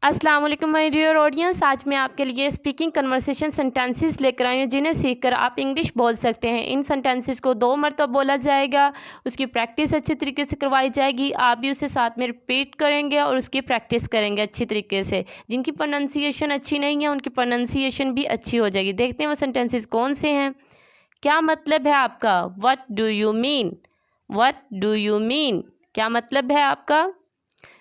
अस्सलाम वालेकुम my dear audience. आज मैं आपके लिए स्पीकिंग कन्वर्सेशन सेंटेंसेस लेकर आई हूँ जिन्हें सीखकर आप इंग्लिश बोल सकते हैं। इन सेंटेंसेस को 2 मरतबा बोला जाएगा, उसकी प्रैक्टिस अच्छी तरीके से करवाई जाएगी। आप भी उसे साथ में रिपीट करेंगे और उसकी प्रैक्टिस करेंगे अच्छी तरीके से। जिनकी प्रोनाउंसिएशन अच्छी नहीं है उनकी प्रोनाउंसिएशन भी अच्छी हो जाएगी। देखते हैं वो सेंटेंसेस कौन से हैं। क्या मतलब है आपका? What do you mean? What do you mean? क्या मतलब है आपका?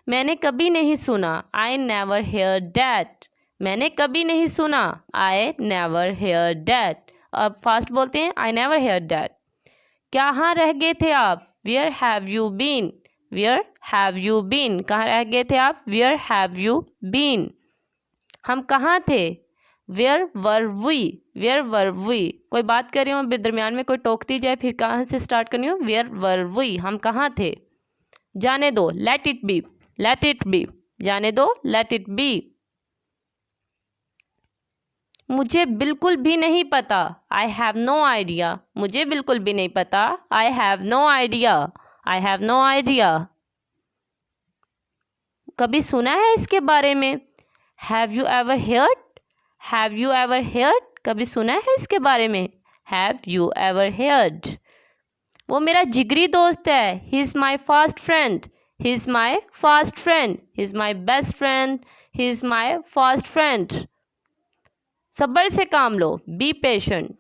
मैंने कभी नहीं सुना। I never hear that. मैंने कभी नहीं सुना। I never hear that. अब फास्ट बोलते हैं, आई नेवर हेयर डैट। कहाँ रह गए थे आप? Where have you been? Where have you been? कहाँ रह गए थे आप? Where have you been? हम कहाँ थे? Where were we? Where were we? कोई बात कर रही हूँ दरमियान में कोई टोकती जाए फिर कहाँ से स्टार्ट करनी हो? Where were we? हम कहाँ थे? जाने दो, let it be. Let it be. जाने दो, लेट इट बी। मुझे बिल्कुल भी नहीं पता। I have no idea. मुझे बिल्कुल भी नहीं पता। I have no idea. I have no idea. कभी सुना है इसके बारे में? Have you ever heard? Have you ever heard? कभी सुना है इसके बारे में? Have you ever heard? वो मेरा जिगरी दोस्त है। He is my fast friend. He is my fast friend. He is my best friend. He is my fast friend. सब्र से काम लो, बी पेशेंट।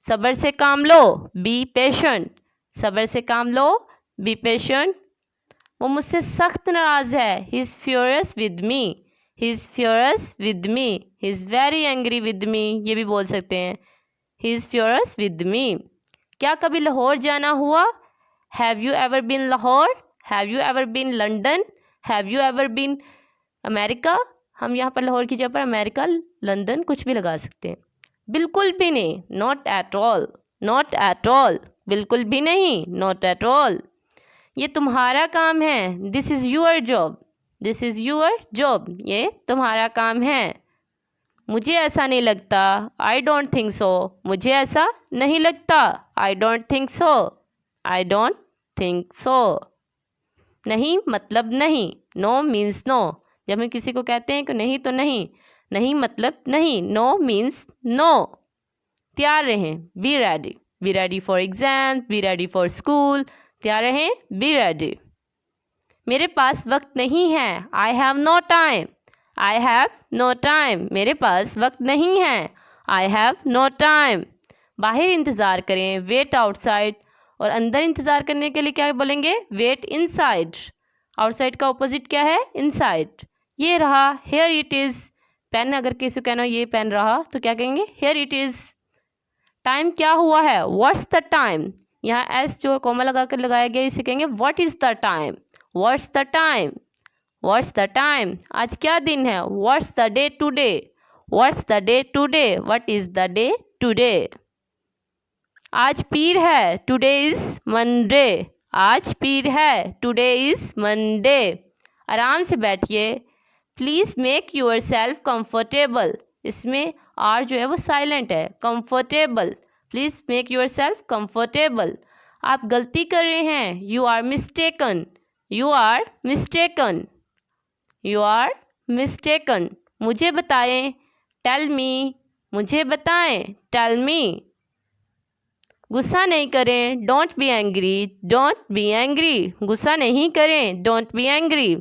सब्र से काम लो, बी पेशेंट। सब्र से काम लो, बी पेशेंट। वो मुझसे सख्त नाराज़ है। He is furious with me. He is furious with me. He is very angry with me, ये भी बोल सकते हैं। He is furious with me. क्या कभी लाहौर जाना हुआ? Have you ever been Lahore? Have you ever been London? Have you ever been America? हम यहाँ पर लाहौर की जगह पर अमेरिका, लंदन कुछ भी लगा सकते हैं। बिल्कुल भी नहीं, not at all. Not at all, बिल्कुल भी नहीं, नॉट एट ऑल। ये तुम्हारा काम है। This is your job. This is your job, ये तुम्हारा काम है। मुझे ऐसा नहीं लगता। I don't think so. मुझे ऐसा नहीं लगता। I don't think so. I don't think so. नहीं मतलब नहीं। No means no. जब हम किसी को कहते हैं कि नहीं तो नहीं, नहीं मतलब नहीं। No means no. तैयार रहें, be ready. Be ready for exam, be ready for school. तैयार रहें, बी रेडी। मेरे पास वक्त नहीं है। I have no time. I have no time. मेरे पास वक्त नहीं है। I have no time. बाहर इंतज़ार करें, वेट आउटसाइड। और अंदर इंतज़ार करने के लिए क्या बोलेंगे? Wait inside. आउटसाइड का ऑपोजिट क्या है? इनसाइड। ये रहा, हेयर इट इज़। पेन अगर किसी को कहना हो ये पेन रहा तो क्या कहेंगे? Here it is. टाइम क्या हुआ है? What's the time. यहाँ एस जो कोमा लगा कर लगाया गया इसे कहेंगे what is the time. What's the time. What's the time. आज क्या दिन है? What's the day today. What's the day today. What is the day today. आज पीर है। Today is Monday. आज पीर है। Today is Monday. आराम से बैठिए। Please make yourself comfortable. इसमें आर जो है वो साइलेंट है। Comfortable. Please make yourself comfortable. आप गलती कर रहे हैं। You are mistaken. You are mistaken. You are mistaken. मुझे बताएं। Tell me. मुझे बताएं। Tell me. गुस्सा नहीं करें। Don't be angry. Don't be angry. गुस्सा नहीं करें। Don't be angry.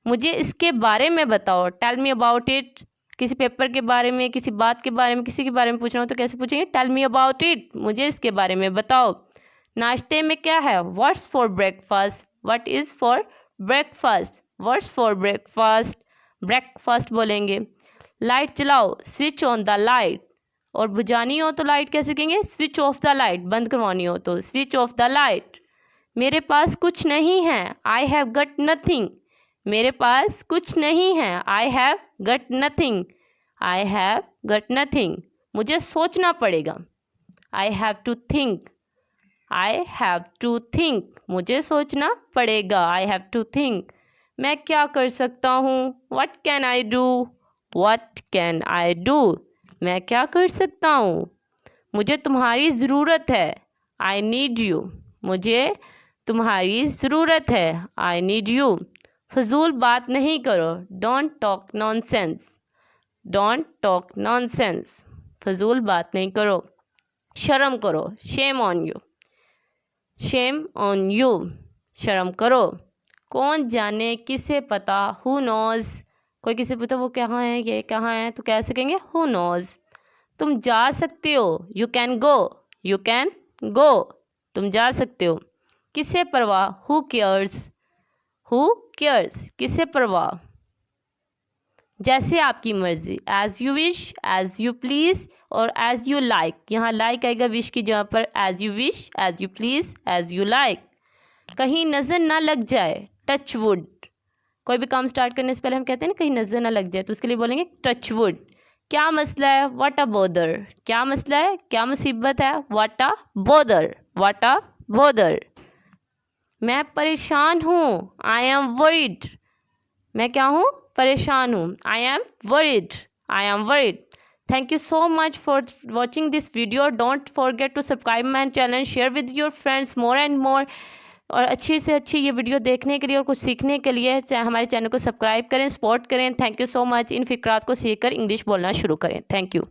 मुझे इसके बारे में बताओ। Tell me about it. किसी पेपर के बारे में, किसी बात के बारे में, किसी के बारे में पूछना हो तो कैसे पूछेंगे? Tell me about it. मुझे इसके बारे में बताओ। नाश्ते में क्या है? What's for breakfast. What is for breakfast. What's for breakfast. Breakfast बोलेंगे। लाइट चलाओ। Switch on the light. और बुझानी हो तो लाइट कैसे कहेंगे? Switch off the light. बंद करवानी हो तो स्विच ऑफ द लाइट। मेरे पास कुछ नहीं है। I have got nothing. मेरे पास कुछ नहीं है। I have got nothing. I have got nothing. मुझे सोचना पड़ेगा। I have to think. I have to think. मुझे सोचना पड़ेगा। I have to think. मैं क्या कर सकता हूँ? What can I do. What can I do. मैं क्या कर सकता हूँ? मुझे तुम्हारी ज़रूरत है। I need you. मुझे तुम्हारी ज़रूरत है। I need you. फजूल बात नहीं करो, don't talk nonsense, don't talk nonsense, फजूल बात नहीं करो। शर्म करो, shame on you, shame on you, शर्म करो। कौन जाने, किसे पता, हु नोज, कोई किसे पता वो कहाँ है, ये कहाँ है, तो कह सकेंगे हु नोज। तुम जा सकते हो, you can go, you can go, तुम जा सकते हो। किसे परवाह, हु केयर्स, हु केयर्स, किसे परवाह। जैसे आपकी मर्जी, as you wish, as you please और एज यू लाइक। यहाँ लाइक आएगा विश की जगह पर, as you wish, as you please, as you like. कहीं नज़र ना लग जाए, टच वुड, कोई भी काम स्टार्ट करने से पहले हम कहते हैं ना कहीं नज़र ना लग जाए, तो उसके लिए बोलेंगे टच वुड। क्या मसला है, व्हाट अ बोदर, क्या मसला है, क्या मुसीबत है, what a bother, what a bother. मैं परेशान हूँ, आई एम वरीड, मैं क्या हूँ, परेशान हूँ, I am worried, I am worried. Thank you so much for watching this video. Don't forget to subscribe my channel, share with your friends more and more. और अच्छी से अच्छी ये वीडियो देखने के लिए और कुछ सीखने के लिए हमारे चैनल को सब्सक्राइब करें, सपोर्ट करें। Thank you so much. इन फिक्रात को सीखकर इंग्लिश बोलना शुरू करें। Thank you.